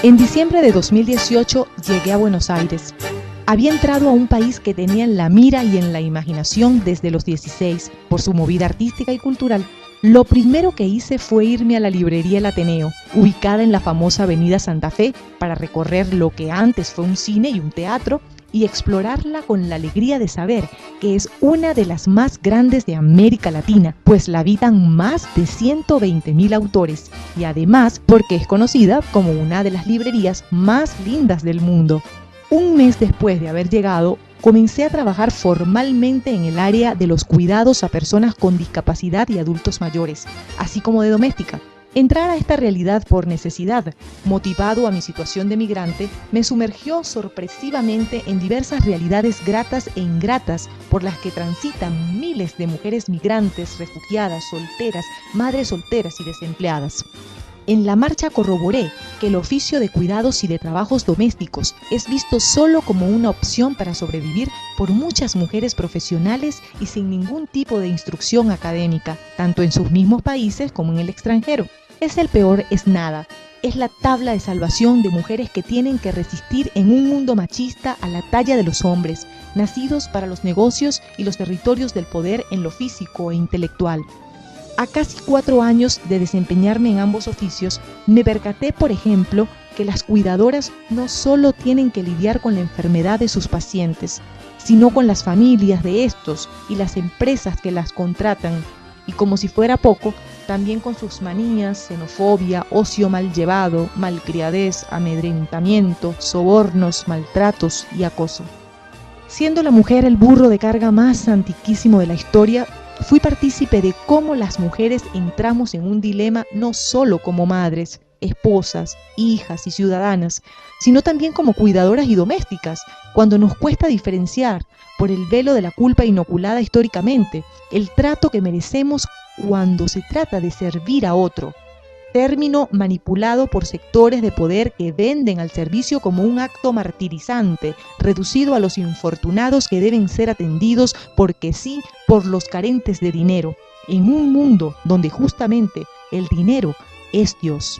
En diciembre de 2018 llegué a Buenos Aires. Había entrado a un país que tenía en la mira y en la imaginación desde los 16 por su movida artística y cultural. Lo primero que hice fue irme a la librería El Ateneo, ubicada en la famosa avenida Santa Fe, para recorrer lo que antes fue un cine y un teatro y explorarla con la alegría de saber que es una de las más grandes de América Latina, pues la habitan más de 120.000 autores y además porque es conocida como una de las librerías más lindas del mundo. Un mes después de haber llegado, comencé a trabajar formalmente en el área de los cuidados a personas con discapacidad y adultos mayores, así como de doméstica. Entrar a esta realidad por necesidad, motivado a mi situación de migrante, me sumergió sorpresivamente en diversas realidades gratas e ingratas por las que transitan miles de mujeres migrantes, refugiadas, solteras, madres solteras y desempleadas. En la marcha corroboré que el oficio de cuidados y de trabajos domésticos es visto solo como una opción para sobrevivir por muchas mujeres profesionales y sin ningún tipo de instrucción académica, tanto en sus mismos países como en el extranjero. Es el peor es nada. Es la tabla de salvación de mujeres que tienen que resistir en un mundo machista a la talla de los hombres, nacidos para los negocios y los territorios del poder en lo físico e intelectual. A casi 4 años de desempeñarme en ambos oficios, me percaté, por ejemplo, que las cuidadoras no solo tienen que lidiar con la enfermedad de sus pacientes, sino con las familias de estos y las empresas que las contratan, y como si fuera poco, también con sus manías, xenofobia, ocio mal llevado, malcriadez, amedrentamiento, sobornos, maltratos y acoso. Siendo la mujer el burro de carga más antiquísimo de la historia, fui partícipe de cómo las mujeres entramos en un dilema no solo como madres, esposas, hijas y ciudadanas, sino también como cuidadoras y domésticas, cuando nos cuesta diferenciar, por el velo de la culpa inoculada históricamente, el trato que merecemos cuando se trata de servir a otro. Término manipulado por sectores de poder que venden al servicio como un acto martirizante, reducido a los infortunados que deben ser atendidos porque sí por los carentes de dinero, en un mundo donde justamente el dinero es Dios.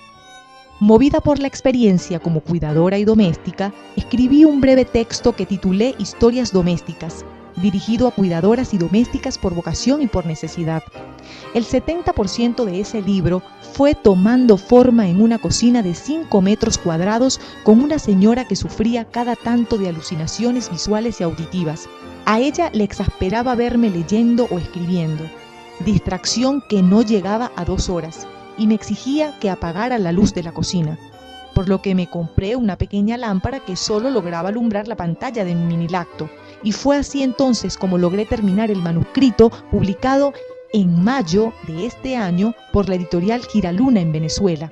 Movida por la experiencia como cuidadora y doméstica, escribí un breve texto que titulé Historias domésticas, dirigido a cuidadoras y domésticas por vocación y por necesidad. El 70% de ese libro fue tomando forma en una cocina de 5 metros cuadrados con una señora que sufría cada tanto de alucinaciones visuales y auditivas. A ella le exasperaba verme leyendo o escribiendo, distracción que no llegaba a 2 horas, y me exigía que apagara la luz de la cocina, por lo que me compré una pequeña lámpara que solo lograba alumbrar la pantalla de mi minilacto, y fue así entonces como logré terminar el manuscrito publicado en mayo de este año por la editorial Giraluna en Venezuela.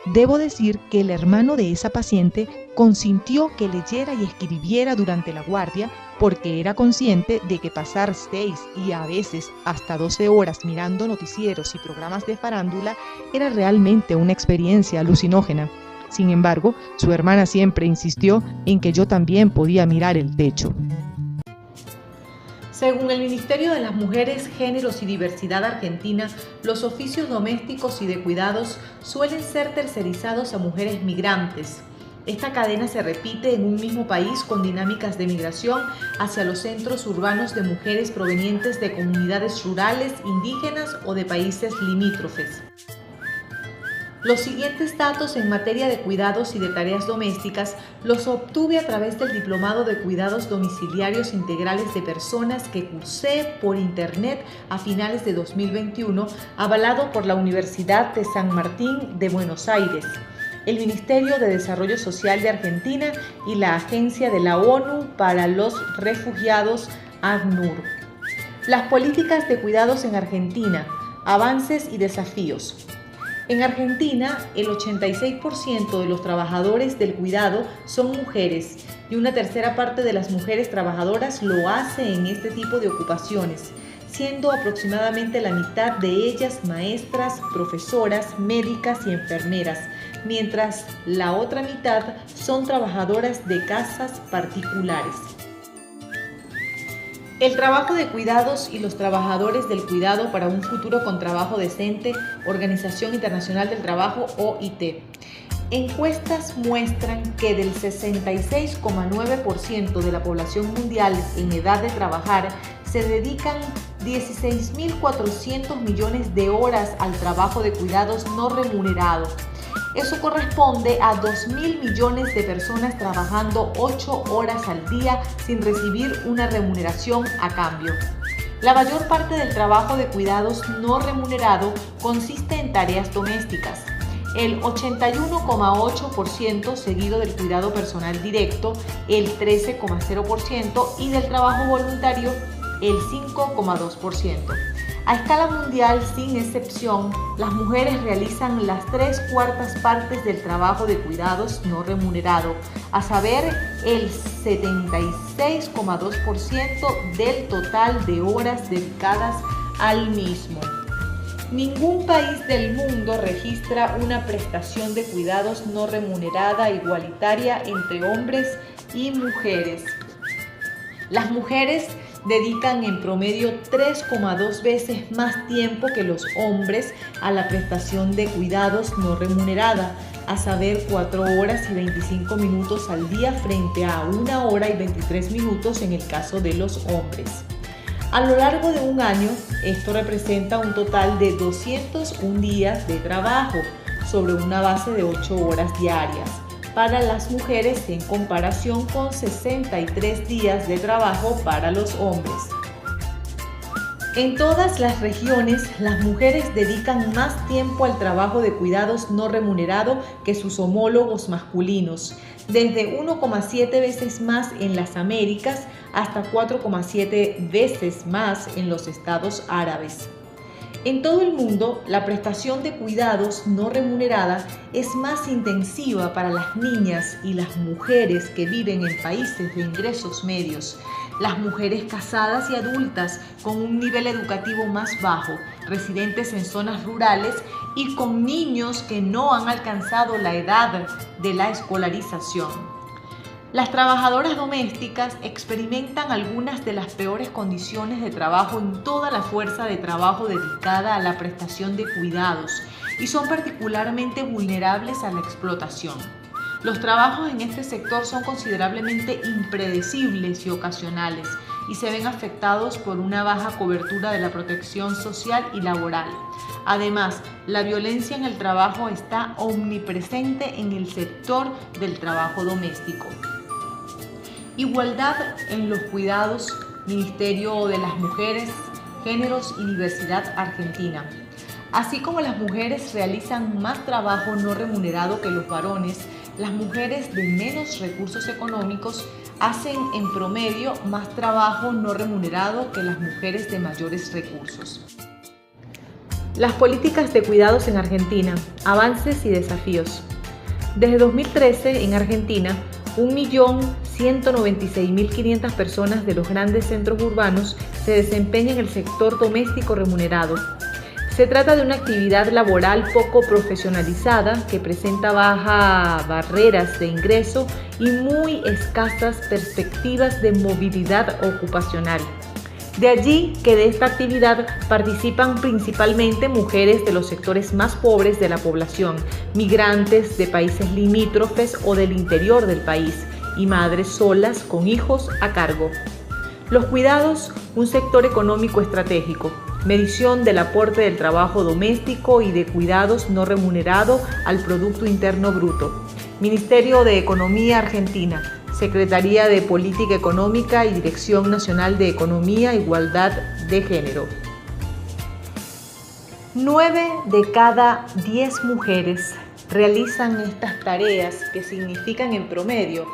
Debo decir que el hermano de esa paciente consintió que leyera y escribiera durante la guardia porque era consciente de que pasar 6 y a veces hasta 12 horas mirando noticieros y programas de farándula era realmente una experiencia alucinógena. Sin embargo, su hermana siempre insistió en que yo también podía mirar el techo. Según el Ministerio de las Mujeres, Géneros y Diversidad Argentina, los oficios domésticos y de cuidados suelen ser tercerizados a mujeres migrantes. Esta cadena se repite en un mismo país con dinámicas de migración hacia los centros urbanos de mujeres provenientes de comunidades rurales, indígenas o de países limítrofes. Los siguientes datos en materia de cuidados y de tareas domésticas los obtuve a través del Diplomado de Cuidados Domiciliarios Integrales de Personas que cursé por internet a finales de 2021, avalado por la Universidad de San Martín de Buenos Aires, el Ministerio de Desarrollo Social de Argentina y la Agencia de la ONU para los Refugiados, ACNUR. Las políticas de cuidados en Argentina, avances y desafíos. En Argentina, el 86% de los trabajadores del cuidado son mujeres y una tercera parte de las mujeres trabajadoras lo hace en este tipo de ocupaciones, siendo aproximadamente la mitad de ellas maestras, profesoras, médicas y enfermeras, mientras la otra mitad son trabajadoras de casas particulares. El trabajo de cuidados y los trabajadores del cuidado para un futuro con trabajo decente, Organización Internacional del Trabajo, OIT. Encuestas muestran que del 66,9% de la población mundial en edad de trabajar se dedican 16.400 millones de horas al trabajo de cuidados no remunerado. Eso corresponde a 2.000 millones de personas trabajando 8 horas al día sin recibir una remuneración a cambio. La mayor parte del trabajo de cuidados no remunerado consiste en tareas domésticas. El 81,8%, seguido del cuidado personal directo, el 13,0% y del trabajo voluntario, el 5,2%. A escala mundial, sin excepción, las mujeres realizan las 3/4 partes del trabajo de cuidados no remunerado, a saber, el 76,2% del total de horas dedicadas al mismo. Ningún país del mundo registra una prestación de cuidados no remunerada igualitaria entre hombres y mujeres. Las mujeres dedican en promedio 3,2 veces más tiempo que los hombres a la prestación de cuidados no remunerada, a saber 4 horas y 25 minutos al día frente a 1 hora y 23 minutos en el caso de los hombres. A lo largo de un año, esto representa un total de 201 días de trabajo sobre una base de 8 horas diarias para las mujeres en comparación con 63 días de trabajo para los hombres. En todas las regiones, las mujeres dedican más tiempo al trabajo de cuidados no remunerado que sus homólogos masculinos, desde 1,7 veces más en las Américas hasta 4,7 veces más en los Estados Árabes. En todo el mundo, la prestación de cuidados no remunerada es más intensiva para las niñas y las mujeres que viven en países de ingresos medios, las mujeres casadas y adultas con un nivel educativo más bajo, residentes en zonas rurales y con niños que no han alcanzado la edad de la escolarización. Las trabajadoras domésticas experimentan algunas de las peores condiciones de trabajo en toda la fuerza de trabajo dedicada a la prestación de cuidados y son particularmente vulnerables a la explotación. Los trabajos en este sector son considerablemente impredecibles y ocasionales y se ven afectados por una baja cobertura de la protección social y laboral. Además, la violencia en el trabajo está omnipresente en el sector del trabajo doméstico. Igualdad en los cuidados, Ministerio de las Mujeres, Géneros y Diversidad Argentina. Así como las mujeres realizan más trabajo no remunerado que los varones, las mujeres de menos recursos económicos hacen en promedio más trabajo no remunerado que las mujeres de mayores recursos. Las políticas de cuidados en Argentina, avances y desafíos. Desde 2013 en Argentina, 1.196.500 personas de los grandes centros urbanos se desempeñan en el sector doméstico remunerado. Se trata de una actividad laboral poco profesionalizada que presenta bajas barreras de ingreso y muy escasas perspectivas de movilidad ocupacional. De allí que de esta actividad participan principalmente mujeres de los sectores más pobres de la población, migrantes de países limítrofes o del interior del país y madres solas con hijos a cargo. Los cuidados, un sector económico estratégico. Medición del aporte del trabajo doméstico y de cuidados no remunerado al Producto Interno Bruto. Ministerio de Economía Argentina. Secretaría de Política Económica y Dirección Nacional de Economía e Igualdad de Género. 9 de cada 10 mujeres realizan estas tareas que significan en promedio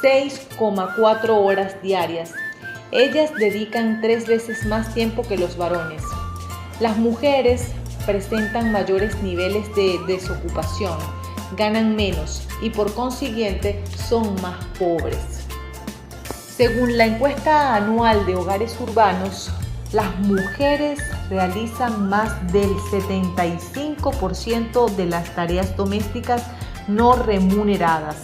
6,4 horas diarias. Ellas dedican 3 veces más tiempo que los varones. Las mujeres presentan mayores niveles de desocupación, ganan menos y por consiguiente son más pobres. Según la encuesta anual de hogares urbanos, las mujeres realizan más del 75% de las tareas domésticas no remuneradas.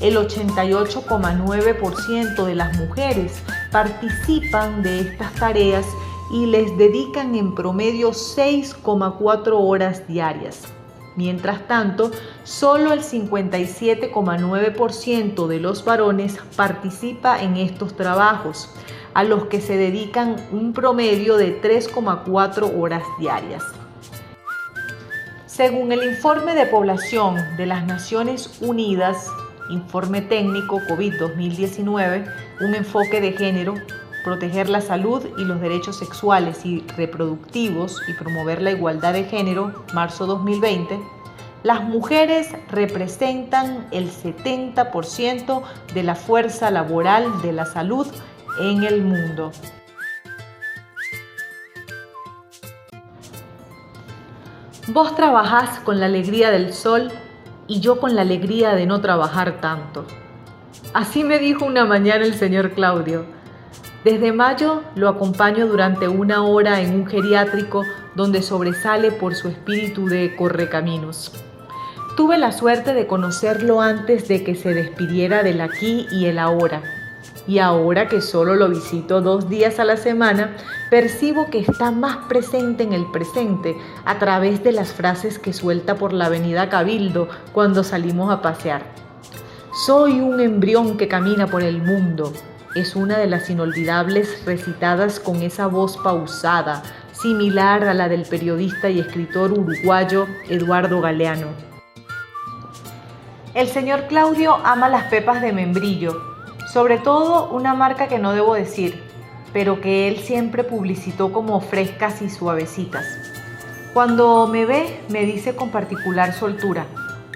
El 88,9% de las mujeres participan de estas tareas y les dedican en promedio 6,4 horas diarias. Mientras tanto, solo el 57,9% de los varones participa en estos trabajos, a los que se dedican un promedio de 3,4 horas diarias. Según el Informe de Población de las Naciones Unidas, Informe Técnico COVID-2019, un enfoque de género, proteger la salud y los derechos sexuales y reproductivos y promover la igualdad de género, marzo 2020, las mujeres representan el 70% de la fuerza laboral de la salud en el mundo. Vos trabajás con la alegría del sol y yo con la alegría de no trabajar tanto. Así me dijo una mañana el señor Claudio. Desde mayo lo acompaño durante 1 hora en un geriátrico donde sobresale por su espíritu de correcaminos. Tuve la suerte de conocerlo antes de que se despidiera del aquí y el ahora. Y ahora que solo lo visito 2 días a la semana, percibo que está más presente en el presente a través de las frases que suelta por la avenida Cabildo cuando salimos a pasear. Soy un embrión que camina por el mundo. Es una de las inolvidables recitadas con esa voz pausada, similar a la del periodista y escritor uruguayo Eduardo Galeano. El señor Claudio ama las pepas de membrillo, sobre todo una marca que no debo decir, pero que él siempre publicitó como frescas y suavecitas. Cuando me ve, me dice con particular soltura,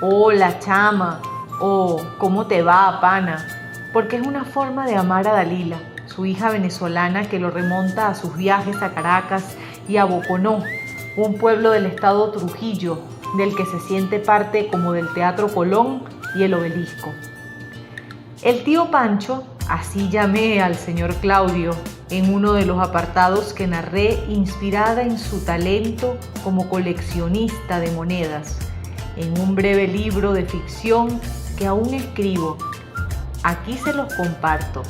«Hola, chama», o «¿Cómo te va, pana?», porque es una forma de amar a Dalila, su hija venezolana que lo remonta a sus viajes a Caracas y a Boconó, un pueblo del estado Trujillo, del que se siente parte como del Teatro Colón y el Obelisco. El tío Pancho, así llamé al señor Claudio en uno de los apartados que narré inspirada en su talento como coleccionista de monedas, en un breve libro de ficción que aún escribo. Aquí se los comparto.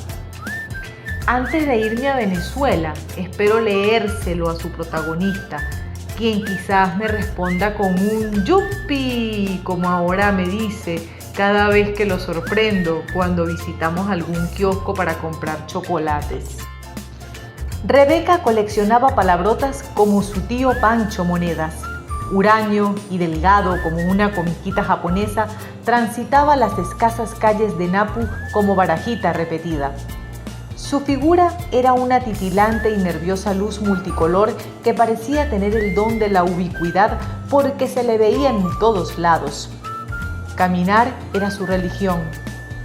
Antes de irme a Venezuela, espero leérselo a su protagonista, quien quizás me responda con un ¡yupi!, como ahora me dice cada vez que lo sorprendo cuando visitamos algún kiosco para comprar chocolates. Rebeca coleccionaba palabrotas como su tío Pancho monedas. Huraño y delgado como una comiquita japonesa, transitaba las escasas calles de Napu como barajita repetida. Su figura era una titilante y nerviosa luz multicolor que parecía tener el don de la ubicuidad porque se le veía en todos lados. Caminar era su religión.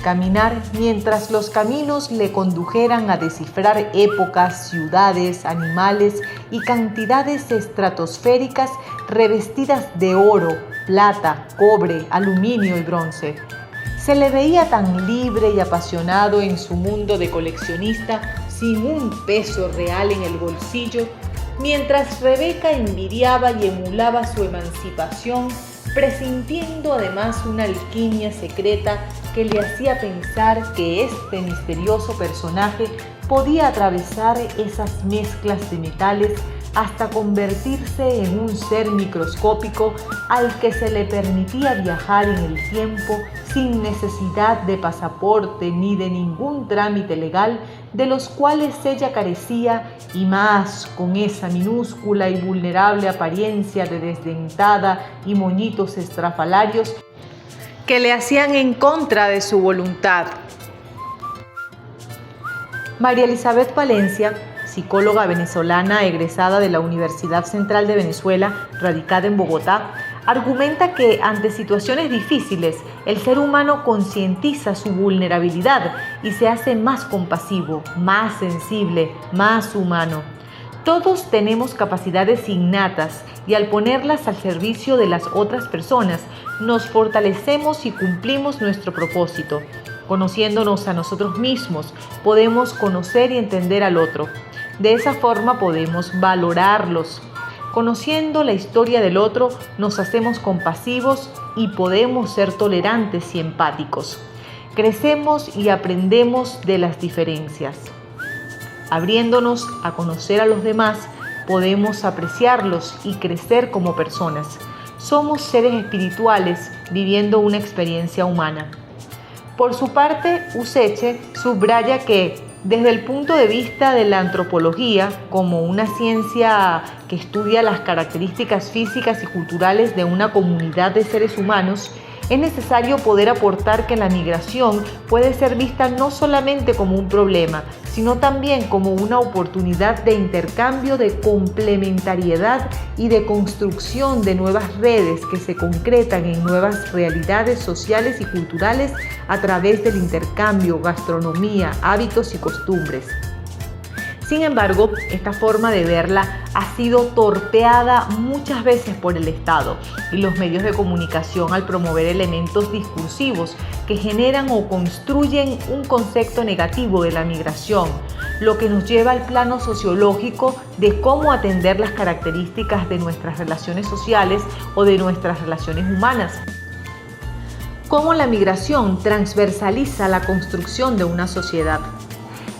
Caminar mientras los caminos le condujeran a descifrar épocas, ciudades, animales y cantidades estratosféricas revestidas de oro, plata, cobre, aluminio y bronce. Se le veía tan libre y apasionado en su mundo de coleccionista, sin un peso real en el bolsillo, mientras Rebeca envidiaba y emulaba su emancipación, presintiendo además una alquimia secreta que le hacía pensar que este misterioso personaje podía atravesar esas mezclas de metales hasta convertirse en un ser microscópico al que se le permitía viajar en el tiempo sin necesidad de pasaporte ni de ningún trámite legal de los cuales ella carecía, y más con esa minúscula y vulnerable apariencia de desdentada y moñitos estrafalarios que le hacían en contra de su voluntad. María Elizabeth Valencia, psicóloga venezolana egresada de la Universidad Central de Venezuela, radicada en Bogotá, argumenta que ante situaciones difíciles, el ser humano concientiza su vulnerabilidad y se hace más compasivo, más sensible, más humano. Todos tenemos capacidades innatas y al ponerlas al servicio de las otras personas, nos fortalecemos y cumplimos nuestro propósito. Conociéndonos a nosotros mismos, podemos conocer y entender al otro. De esa forma podemos valorarlos. Conociendo la historia del otro, nos hacemos compasivos y podemos ser tolerantes y empáticos. Crecemos y aprendemos de las diferencias. Abriéndonos a conocer a los demás, podemos apreciarlos y crecer como personas. somos seres espirituales viviendo una experiencia humana. Por su parte, Useche subraya que, desde el punto de vista de la antropología, como una ciencia que estudia las características físicas y culturales de una comunidad de seres humanos, es necesario poder aportar que la migración puede ser vista no solamente como un problema, sino también como una oportunidad de intercambio, de complementariedad y de construcción de nuevas redes que se concretan en nuevas realidades sociales y culturales a través del intercambio, gastronomía, hábitos y costumbres. Sin embargo, esta forma de verla ha sido torpeada muchas veces por el Estado y los medios de comunicación al promover elementos discursivos que generan o construyen un concepto negativo de la migración, lo que nos lleva al plano sociológico de cómo atender las características de nuestras relaciones sociales o de nuestras relaciones humanas. Cómo la migración transversaliza la construcción de una sociedad.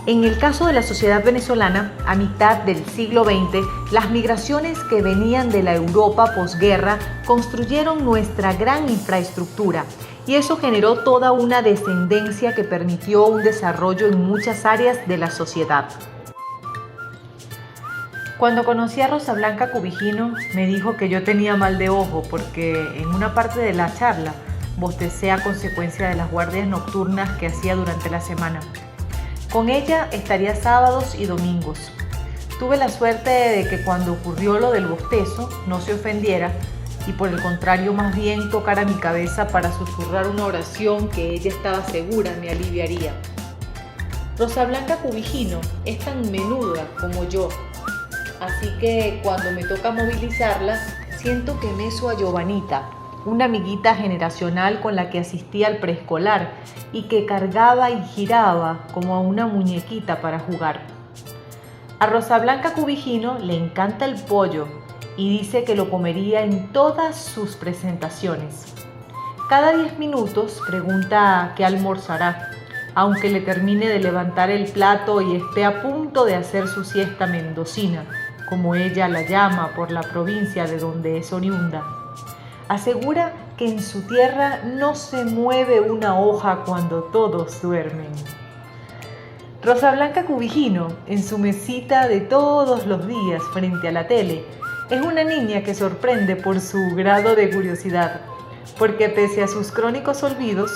En el caso de la sociedad venezolana, a mitad del siglo XX, las migraciones que venían de la Europa posguerra construyeron nuestra gran infraestructura y eso generó toda una descendencia que permitió un desarrollo en muchas áreas de la sociedad. Cuando conocí a Rosa Blanca Cubigino, me dijo que yo tenía mal de ojo porque en una parte de la charla bostecé a consecuencia de las guardias nocturnas que hacía durante la semana. Con ella estaría sábados y domingos. Tuve la suerte de que cuando ocurrió lo del bostezo no se ofendiera y por el contrario más bien tocara mi cabeza para susurrar una oración que ella estaba segura me aliviaría. Rosa Blanca Cubigino es tan menuda como yo, así que cuando me toca movilizarla siento que meso a Giovanita, una amiguita generacional con la que asistía al preescolar y que cargaba y giraba como a una muñequita para jugar. A Rosa Blanca Cubigino le encanta el pollo y dice que lo comería en todas sus presentaciones. Cada 10 minutos pregunta qué almorzará, aunque le termine de levantar el plato y esté a punto de hacer su siesta mendocina, como ella la llama por la provincia de donde es oriunda. Asegura que en su tierra no se mueve una hoja cuando todos duermen. Rosa Blanca Cubigino, en su mesita de todos los días frente a la tele, es una niña que sorprende por su grado de curiosidad, porque pese a sus crónicos olvidos,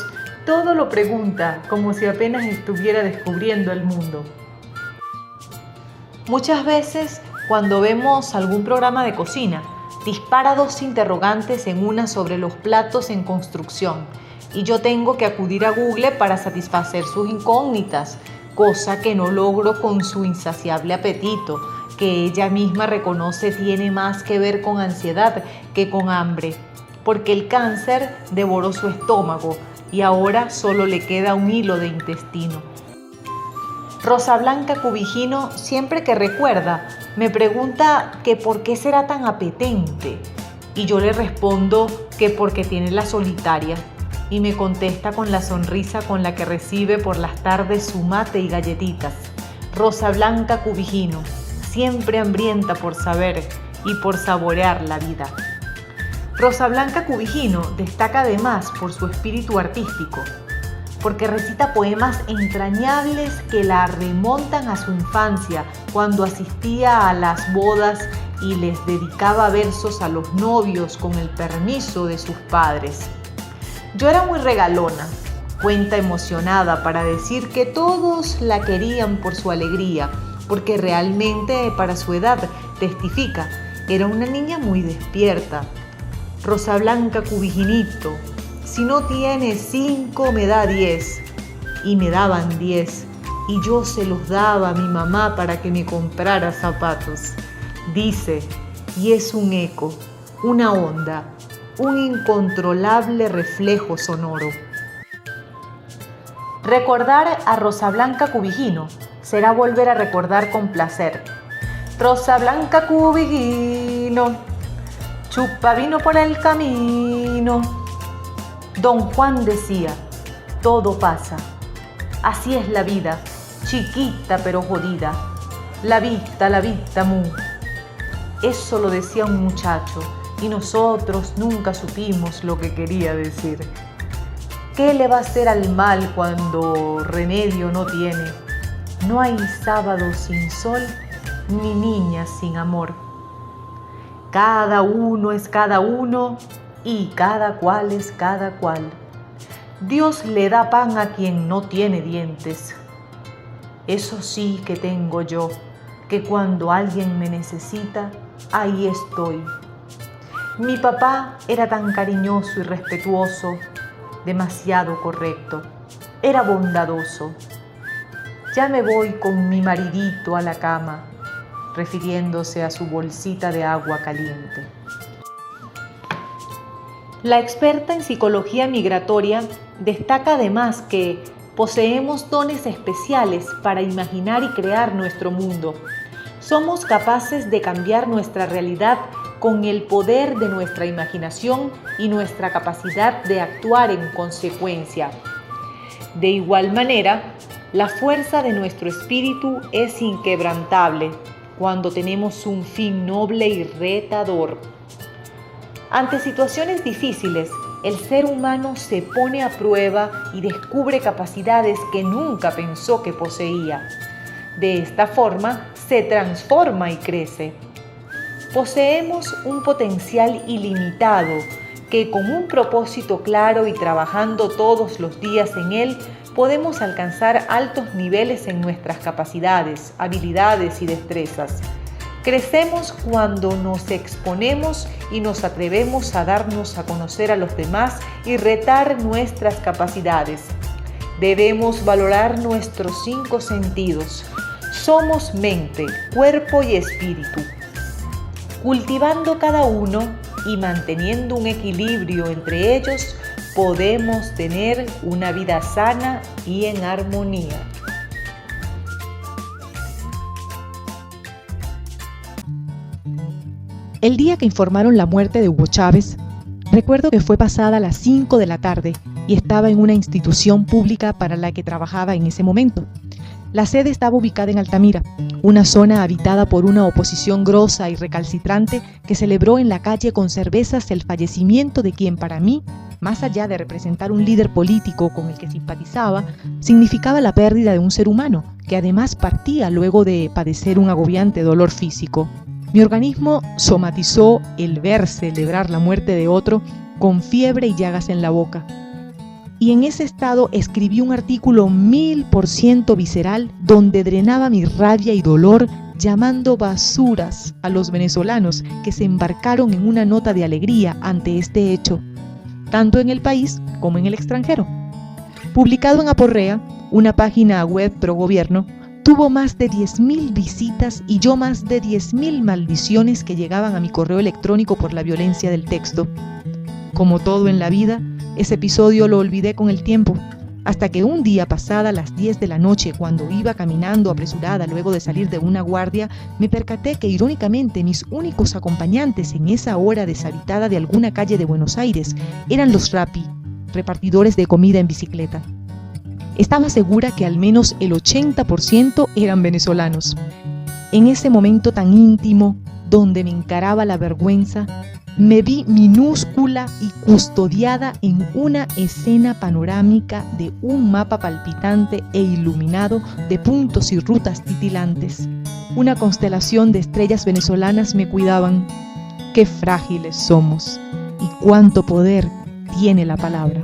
todo lo pregunta como si apenas estuviera descubriendo el mundo. Muchas veces, cuando vemos algún programa de cocina, dispara dos interrogantes en una sobre los platos en construcción y yo tengo que acudir a Google para satisfacer sus incógnitas, cosa que no logro con su insaciable apetito, que ella misma reconoce tiene más que ver con ansiedad que con hambre, porque el cáncer devoró su estómago y ahora solo le queda un hilo de intestino. Rosa Blanca Cubigino, siempre que recuerda, me pregunta que por qué será tan apetente y yo le respondo que porque tiene la solitaria y me contesta con la sonrisa con la que recibe por las tardes su mate y galletitas. Rosa Blanca Cubigino, siempre hambrienta por saber y por saborear la vida. Rosa Blanca Cubigino destaca además por su espíritu artístico, porque recita poemas entrañables que la remontan a su infancia, cuando asistía a las bodas y les dedicaba versos a los novios con el permiso de sus padres. Yo era muy regalona, cuenta emocionada para decir que todos la querían por su alegría, porque realmente para su edad, testifica, era una niña muy despierta. Rosa Blanca Cubiginito, si no tiene 5 me da 10, y me daban 10, y yo se los daba a mi mamá para que me comprara zapatos. Dice, y es un eco, una onda, un incontrolable reflejo sonoro. Recordar a Rosa Blanca Cubigino será volver a recordar con placer. Rosa Blanca Cubigino, chupa vino por el camino. Don Juan decía, todo pasa, así es la vida, chiquita pero jodida, la vista mu. Eso lo decía un muchacho y nosotros nunca supimos lo que quería decir. ¿Qué le va a hacer al mal cuando remedio no tiene? No hay sábado sin sol, ni niña sin amor. Cada uno es cada uno y cada cual es cada cual. Dios le da pan a quien no tiene dientes. Eso sí que tengo yo, que cuando alguien me necesita, ahí estoy. Mi papá era tan cariñoso y respetuoso, demasiado correcto, era bondadoso. Ya me voy con mi maridito a la cama, refiriéndose a su bolsita de agua caliente. La experta en psicología migratoria destaca además que poseemos dones especiales para imaginar y crear nuestro mundo. Somos capaces de cambiar nuestra realidad con el poder de nuestra imaginación y nuestra capacidad de actuar en consecuencia. De igual manera, la fuerza de nuestro espíritu es inquebrantable cuando tenemos un fin noble y retador. Ante situaciones difíciles, el ser humano se pone a prueba y descubre capacidades que nunca pensó que poseía. De esta forma, se transforma y crece. Poseemos un potencial ilimitado que con un propósito claro y trabajando todos los días en él, podemos alcanzar altos niveles en nuestras capacidades, habilidades y destrezas. Crecemos cuando nos exponemos y nos atrevemos a darnos a conocer a los demás y retar nuestras capacidades. Debemos valorar nuestros 5 sentidos. Somos mente, cuerpo y espíritu. Cultivando cada uno y manteniendo un equilibrio entre ellos, podemos tener una vida sana y en armonía. El día que informaron la muerte de Hugo Chávez, recuerdo que fue pasada las 5 de la tarde y estaba en una institución pública para la que trabajaba en ese momento. La sede estaba ubicada en Altamira, una zona habitada por una oposición grosa y recalcitrante que celebró en la calle con cervezas el fallecimiento de quien para mí, más allá de representar un líder político con el que simpatizaba, significaba la pérdida de un ser humano, que además partía luego de padecer un agobiante dolor físico. Mi organismo somatizó el ver celebrar la muerte de otro con fiebre y llagas en la boca. Y en ese estado escribí un artículo 1000% visceral donde drenaba mi rabia y dolor llamando basuras a los venezolanos que se embarcaron en una nota de alegría ante este hecho, tanto en el país como en el extranjero. Publicado en Aporrea, una página web pro gobierno, tuvo más de 10.000 visitas y yo más de 10.000 maldiciones que llegaban a mi correo electrónico por la violencia del texto. Como todo en la vida, ese episodio lo olvidé con el tiempo, hasta que un día pasada las 10 de la noche, cuando iba caminando apresurada luego de salir de una guardia, me percaté que irónicamente mis únicos acompañantes en esa hora deshabitada de alguna calle de Buenos Aires eran los Rappi, repartidores de comida en bicicleta. Estaba segura que al menos el 80% eran venezolanos. En ese momento tan íntimo, donde me encaraba la vergüenza, me vi minúscula y custodiada en una escena panorámica de un mapa palpitante e iluminado de puntos y rutas titilantes. Una constelación de estrellas venezolanas me cuidaban. Qué frágiles somos y cuánto poder tiene la palabra.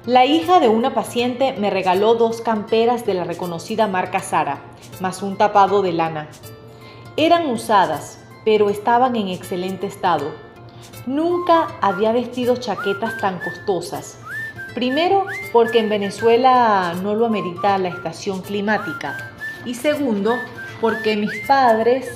La hija de una paciente me regaló 2 camperas de la reconocida marca Zara, más un tapado de lana. Eran usadas, pero estaban en excelente estado. Nunca había vestido chaquetas tan costosas. Primero, porque en Venezuela no lo amerita la estación climática. Y segundo, porque mis padres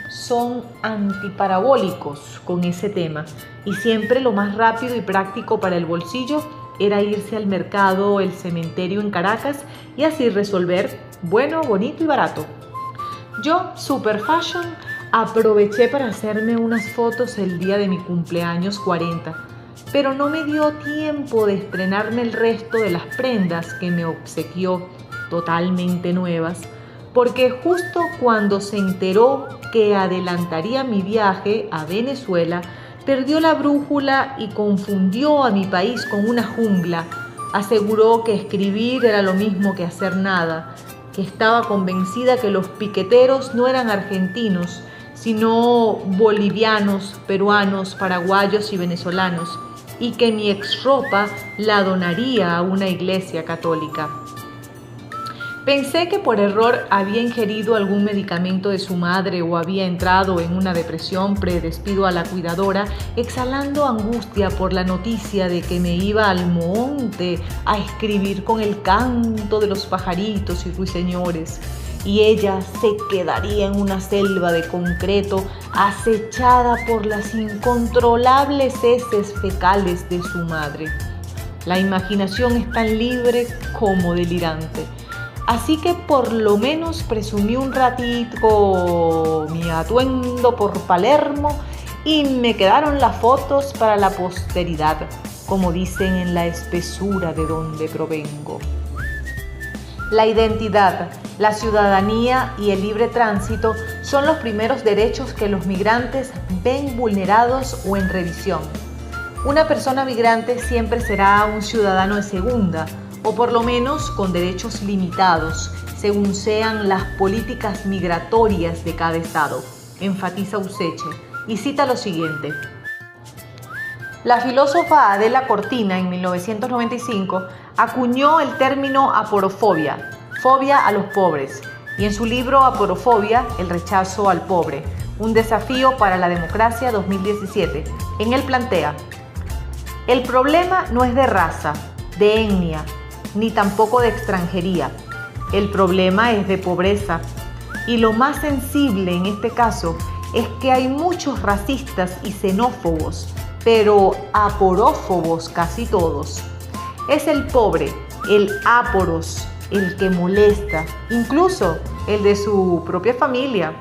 son antiparabólicos con ese tema. Y siempre lo más rápido y práctico para el bolsillo era irse al mercado El Cementerio en Caracas y así resolver bueno, bonito y barato. Yo, super fashion, aproveché para hacerme unas fotos el día de mi cumpleaños 40, pero no me dio tiempo de estrenarme el resto de las prendas que me obsequió, totalmente nuevas, porque justo cuando se enteró que adelantaría mi viaje a Venezuela, perdió la brújula y confundió a mi país con una jungla. Aseguró que escribir era lo mismo que hacer nada, que estaba convencida que los piqueteros no eran argentinos, sino bolivianos, peruanos, paraguayos y venezolanos, y que mi exropa la donaría a una iglesia católica. Pensé que por error había ingerido algún medicamento de su madre o había entrado en una depresión pre-despido a la cuidadora, exhalando angustia por la noticia de que me iba al monte a escribir con el canto de los pajaritos y ruiseñores, y ella se quedaría en una selva de concreto acechada por las incontrolables heces fecales de su madre. La imaginación es tan libre como delirante. Así que por lo menos presumí un ratito mi atuendo por Palermo y me quedaron las fotos para la posteridad, como dicen en la espesura de donde provengo. La identidad, la ciudadanía y el libre tránsito son los primeros derechos que los migrantes ven vulnerados o en revisión. Una persona migrante siempre será un ciudadano de segunda, o por lo menos con derechos limitados, según sean las políticas migratorias de cada estado, enfatiza Useche, y cita lo siguiente. La filósofa Adela Cortina, en 1995, acuñó el término aporofobia, fobia a los pobres, y en su libro Aporofobia, el rechazo al pobre, un desafío para la democracia 2017, en él plantea: el problema no es de raza, de etnia, ni tampoco de extranjería. El problema es de pobreza. Y lo más sensible en este caso es que hay muchos racistas y xenófobos, pero aporófobos casi todos. Es el pobre, el áporos, el que molesta, incluso el de su propia familia,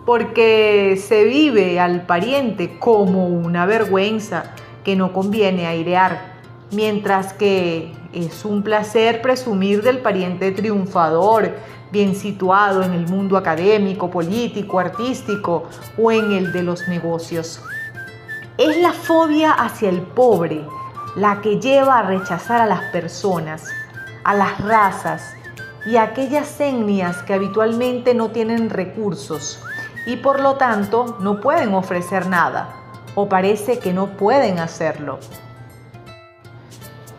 porque se vive al pariente como una vergüenza que no conviene airear, mientras que es un placer presumir del pariente triunfador, bien situado en el mundo académico, político, artístico o en el de los negocios. Es la fobia hacia el pobre la que lleva a rechazar a las personas, a las razas y a aquellas etnias que habitualmente no tienen recursos y por lo tanto no pueden ofrecer nada o parece que no pueden hacerlo.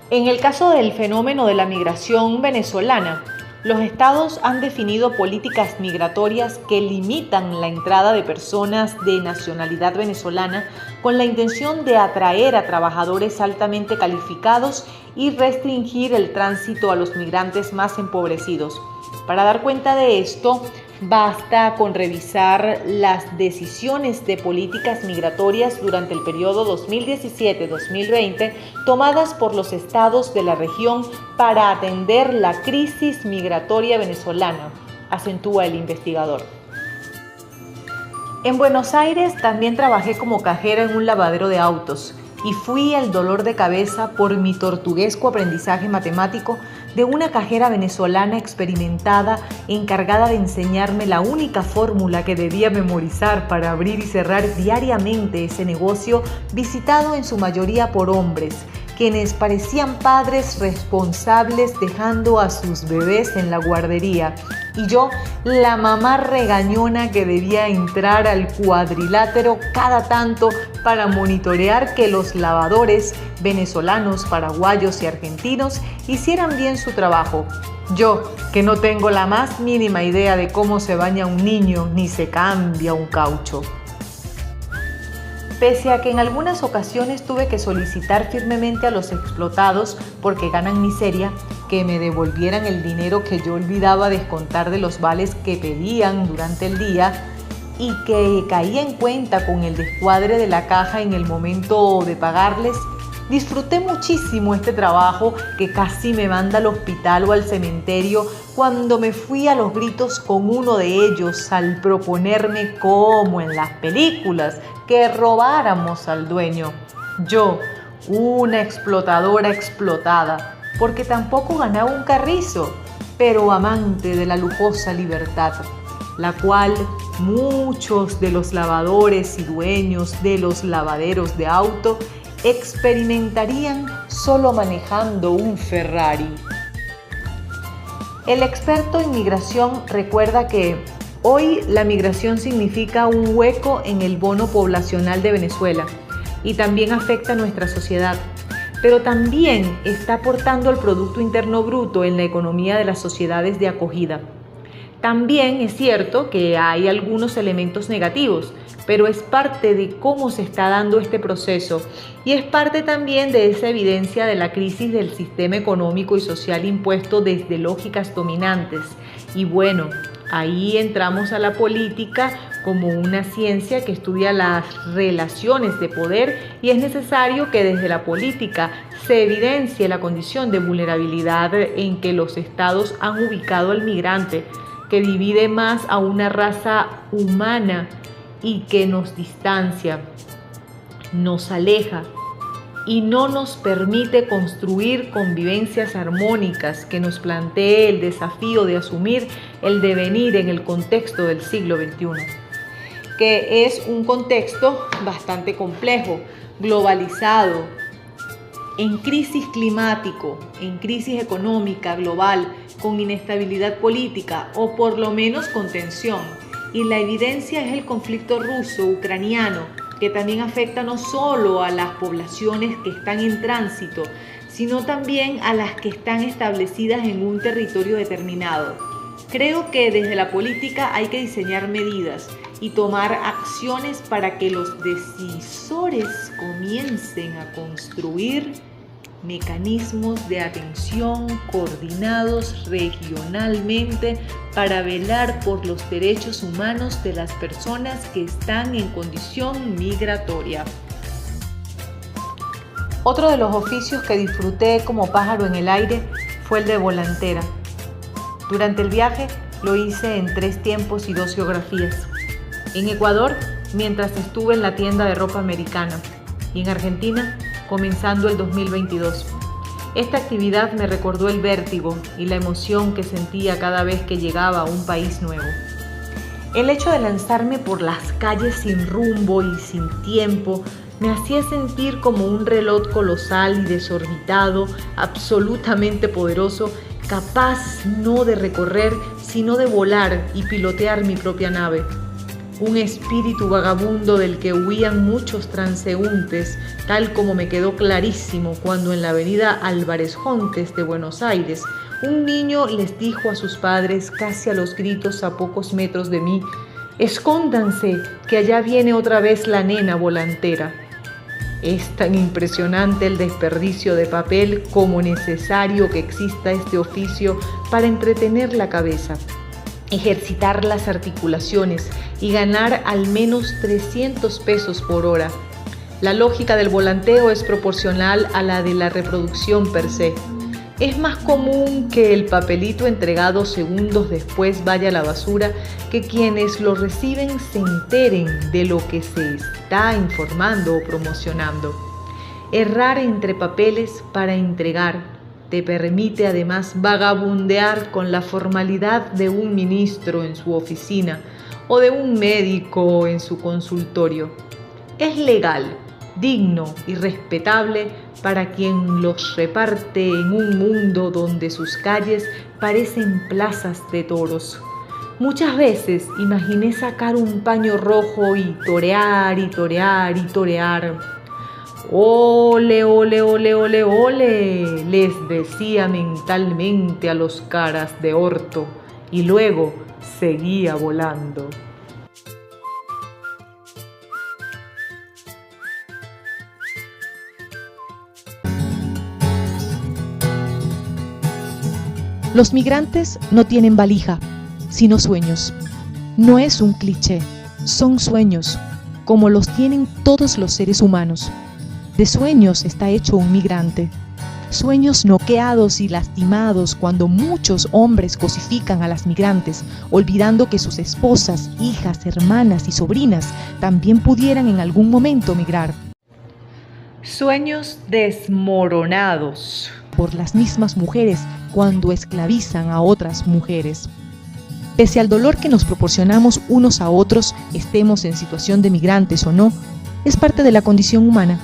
En el caso del fenómeno de la migración venezolana, los estados han definido políticas migratorias que limitan la entrada de personas de nacionalidad venezolana con la intención de atraer a trabajadores altamente calificados y restringir el tránsito a los migrantes más empobrecidos. Para dar cuenta de esto, basta con revisar las decisiones de políticas migratorias durante el periodo 2017-2020 tomadas por los estados de la región para atender la crisis migratoria venezolana, acentúa el investigador. En Buenos Aires también trabajé como cajera en un lavadero de autos y fui el dolor de cabeza por mi tortuguesco aprendizaje matemático de una cajera venezolana experimentada encargada de enseñarme la única fórmula que debía memorizar para abrir y cerrar diariamente ese negocio visitado en su mayoría por hombres, quienes parecían padres responsables dejando a sus bebés en la guardería, y yo, la mamá regañona que debía entrar al cuadrilátero cada tanto para monitorear que los lavadores venezolanos, paraguayos y argentinos hicieran bien su trabajo. Yo, que no tengo la más mínima idea de cómo se baña un niño ni se cambia un caucho. Pese a que en algunas ocasiones tuve que solicitar firmemente a los explotados, porque ganan miseria, que me devolvieran el dinero que yo olvidaba descontar de los vales que pedían durante el día y que caía en cuenta con el descuadre de la caja en el momento de pagarles, disfruté muchísimo este trabajo que casi me manda al hospital o al cementerio cuando me fui a los gritos con uno de ellos al proponerme, como en las películas, que robáramos al dueño. Yo, una explotadora explotada, porque tampoco ganaba un carrizo, pero amante de la lujosa libertad, la cual muchos de los lavadores y dueños de los lavaderos de auto experimentarían solo manejando un Ferrari. El experto en migración recuerda que hoy la migración significa un hueco en el bono poblacional de Venezuela y también afecta a nuestra sociedad, pero también está aportando al Producto Interno Bruto en la economía de las sociedades de acogida. También es cierto que hay algunos elementos negativos, pero es parte de cómo se está dando este proceso y es parte también de esa evidencia de la crisis del sistema económico y social impuesto desde lógicas dominantes. Y bueno, ahí entramos a la política como una ciencia que estudia las relaciones de poder y es necesario que desde la política se evidencie la condición de vulnerabilidad en que los estados han ubicado al migrante, que divide más a una raza humana y que nos distancia, nos aleja y no nos permite construir convivencias armónicas que nos plantee el desafío de asumir el devenir en el contexto del siglo XXI, que es un contexto bastante complejo, globalizado, en crisis climático, en crisis económica global, con inestabilidad política o por lo menos con tensión. Y la evidencia es el conflicto ruso-ucraniano, que también afecta no solo a las poblaciones que están en tránsito, sino también a las que están establecidas en un territorio determinado. Creo que desde la política hay que diseñar medidas y tomar acciones para que los decisores comiencen a construir mecanismos de atención coordinados regionalmente para velar por los derechos humanos de las personas que están en condición migratoria. Otro de los oficios que disfruté como pájaro en el aire fue el de volantera. Durante el viaje lo hice en 3 tiempos y 2 geografías. En Ecuador, mientras estuve en la tienda de ropa americana, y en Argentina, comenzando el 2022. Esta actividad me recordó el vértigo y la emoción que sentía cada vez que llegaba a un país nuevo. El hecho de lanzarme por las calles sin rumbo y sin tiempo me hacía sentir como un reloj colosal y desorbitado, absolutamente poderoso, capaz no de recorrer, sino de volar y pilotear mi propia nave. Un espíritu vagabundo del que huían muchos transeúntes, tal como me quedó clarísimo cuando en la avenida Álvarez Jontes de Buenos Aires, un niño les dijo a sus padres casi a los gritos a pocos metros de mí: «Escóndanse, que allá viene otra vez la nena volantera». Es tan impresionante el desperdicio de papel como necesario que exista este oficio para entretener la cabeza, ejercitar las articulaciones y ganar al menos 300 pesos por hora. La lógica del volanteo es proporcional a la de la reproducción per se. Es más común que el papelito entregado segundos después vaya a la basura que quienes lo reciben se enteren de lo que se está informando o promocionando. Errar entre papeles para entregar te permite además vagabundear con la formalidad de un ministro en su oficina o de un médico en su consultorio. Es legal, digno y respetable para quien los reparte en un mundo donde sus calles parecen plazas de toros. Muchas veces imaginé sacar un paño rojo y torear y torear y torear. «Ole, ole, ole, ole, ole», les decía mentalmente a los caras de orto y luego seguía volando. Los migrantes no tienen valija, sino sueños. No es un cliché, son sueños, como los tienen todos los seres humanos. De sueños está hecho un migrante. Sueños noqueados y lastimados cuando muchos hombres cosifican a las migrantes, olvidando que sus esposas, hijas, hermanas y sobrinas también pudieran en algún momento migrar. Sueños desmoronados por las mismas mujeres cuando esclavizan a otras mujeres. Pese al dolor que nos proporcionamos unos a otros, estemos en situación de migrantes o no, es parte de la condición humana.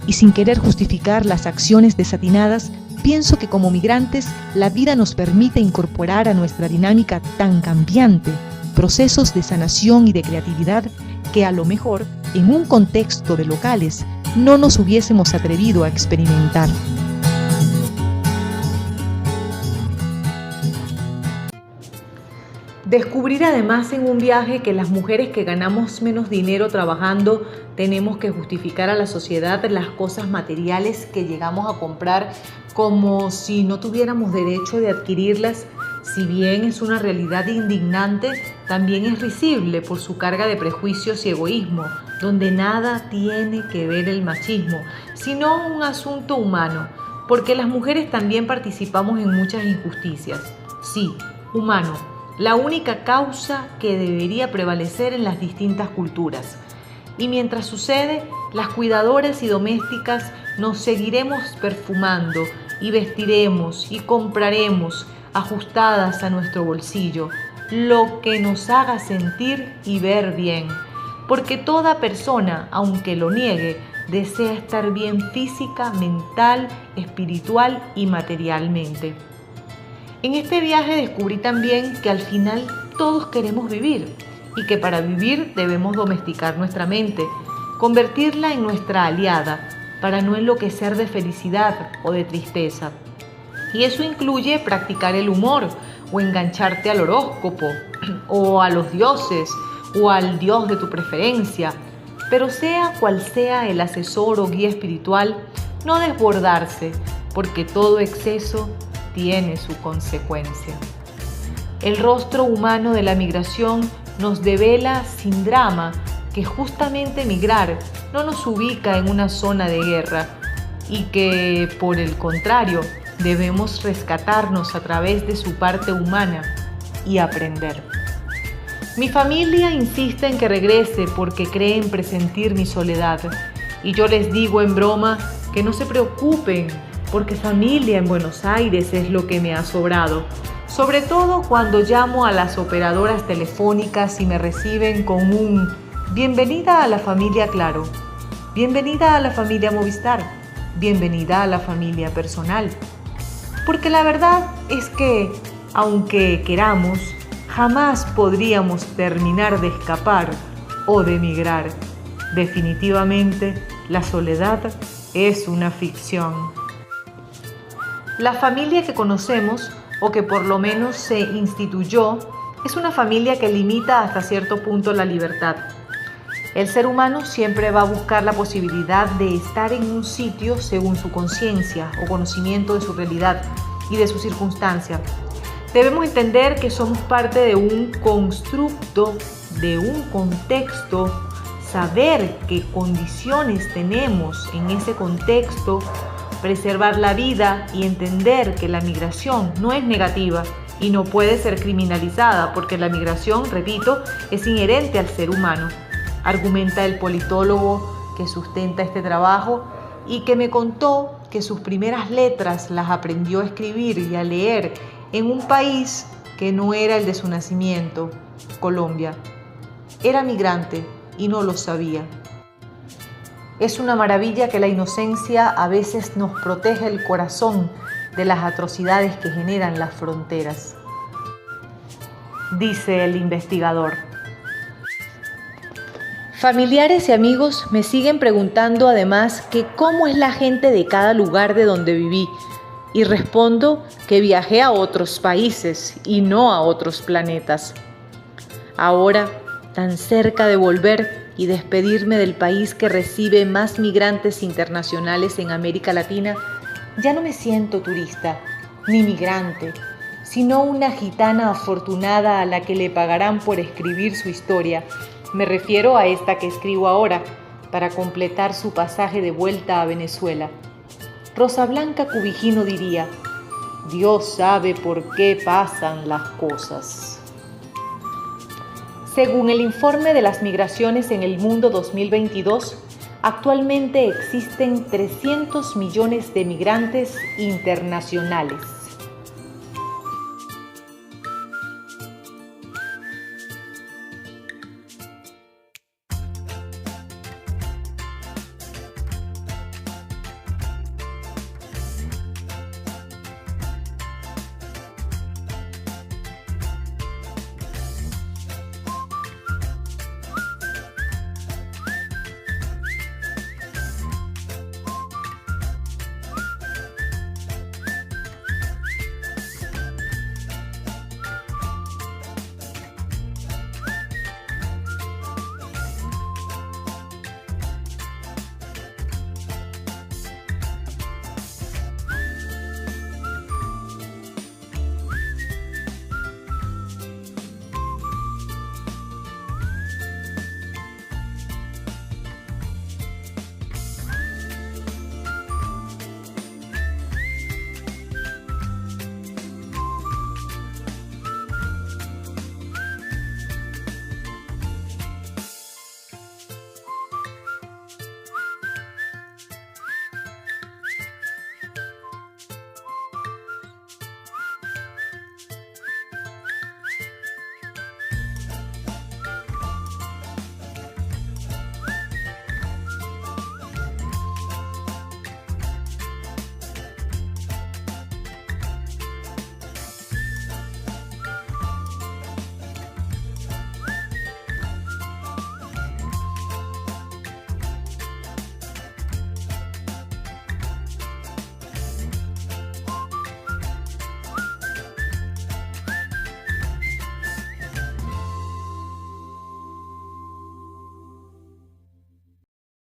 Y sin querer justificar las acciones desatinadas, pienso que como migrantes, la vida nos permite incorporar a nuestra dinámica tan cambiante procesos de sanación y de creatividad que a lo mejor, en un contexto de locales, no nos hubiésemos atrevido a experimentar. Descubrir además en un viaje que las mujeres que ganamos menos dinero trabajando tenemos que justificar a la sociedad las cosas materiales que llegamos a comprar como si no tuviéramos derecho de adquirirlas, si bien es una realidad indignante, también es risible por su carga de prejuicios y egoísmo, donde nada tiene que ver el machismo, sino un asunto humano, porque las mujeres también participamos en muchas injusticias. Sí, humano, la única causa que debería prevalecer en las distintas culturas. Y mientras sucede, las cuidadoras y domésticas nos seguiremos perfumando y vestiremos y compraremos ajustadas a nuestro bolsillo, lo que nos haga sentir y ver bien, porque toda persona, aunque lo niegue, desea estar bien física, mental, espiritual y materialmente. En este viaje descubrí también que al final todos queremos vivir y que para vivir debemos domesticar nuestra mente, convertirla en nuestra aliada para no enloquecer de felicidad o de tristeza. Y eso incluye practicar el humor o engancharte al horóscopo o a los dioses o al dios de tu preferencia. Pero sea cual sea el asesor o guía espiritual, no desbordarse, porque todo exceso tiene su consecuencia. El rostro humano de la migración nos devela sin drama que justamente migrar no nos ubica en una zona de guerra y que, por el contrario, debemos rescatarnos a través de su parte humana y aprender. Mi familia insiste en que regrese porque cree en presentir mi soledad y yo les digo en broma que no se preocupen porque familia en Buenos Aires es lo que me ha sobrado, sobre todo cuando llamo a las operadoras telefónicas y me reciben con un bienvenida a la familia Claro, bienvenida a la familia Movistar, bienvenida a la familia Personal. Porque la verdad es que, aunque queramos, jamás podríamos terminar de escapar o de emigrar. Definitivamente, la soledad es una ficción. La familia que conocemos, o que por lo menos se instituyó, es una familia que limita hasta cierto punto la libertad. El ser humano siempre va a buscar la posibilidad de estar en un sitio según su conciencia o conocimiento de su realidad y de su circunstancia. Debemos entender que somos parte de un constructo, de un contexto, saber qué condiciones tenemos en ese contexto, preservar la vida y entender que la migración no es negativa y no puede ser criminalizada porque la migración, repito, es inherente al ser humano, argumenta el politólogo que sustenta este trabajo y que me contó que sus primeras letras las aprendió a escribir y a leer en un país que no era el de su nacimiento, Colombia. Era migrante y no lo sabía. Es una maravilla que la inocencia a veces nos protege el corazón de las atrocidades que generan las fronteras. Dice el investigador. Familiares y amigos me siguen preguntando además que cómo es la gente de cada lugar de donde viví y respondo que viajé a otros países y no a otros planetas. Ahora, tan cerca de volver y despedirme del país que recibe más migrantes internacionales en América Latina, ya no me siento turista ni migrante, sino una gitana afortunada a la que le pagarán por escribir su historia. Me refiero a esta que escribo ahora, para completar su pasaje de vuelta a Venezuela. Rosa Blanca Cubijino diría: Dios sabe por qué pasan las cosas. Según el informe de las migraciones en el mundo 2022, Actualmente existen 300 millones de migrantes internacionales.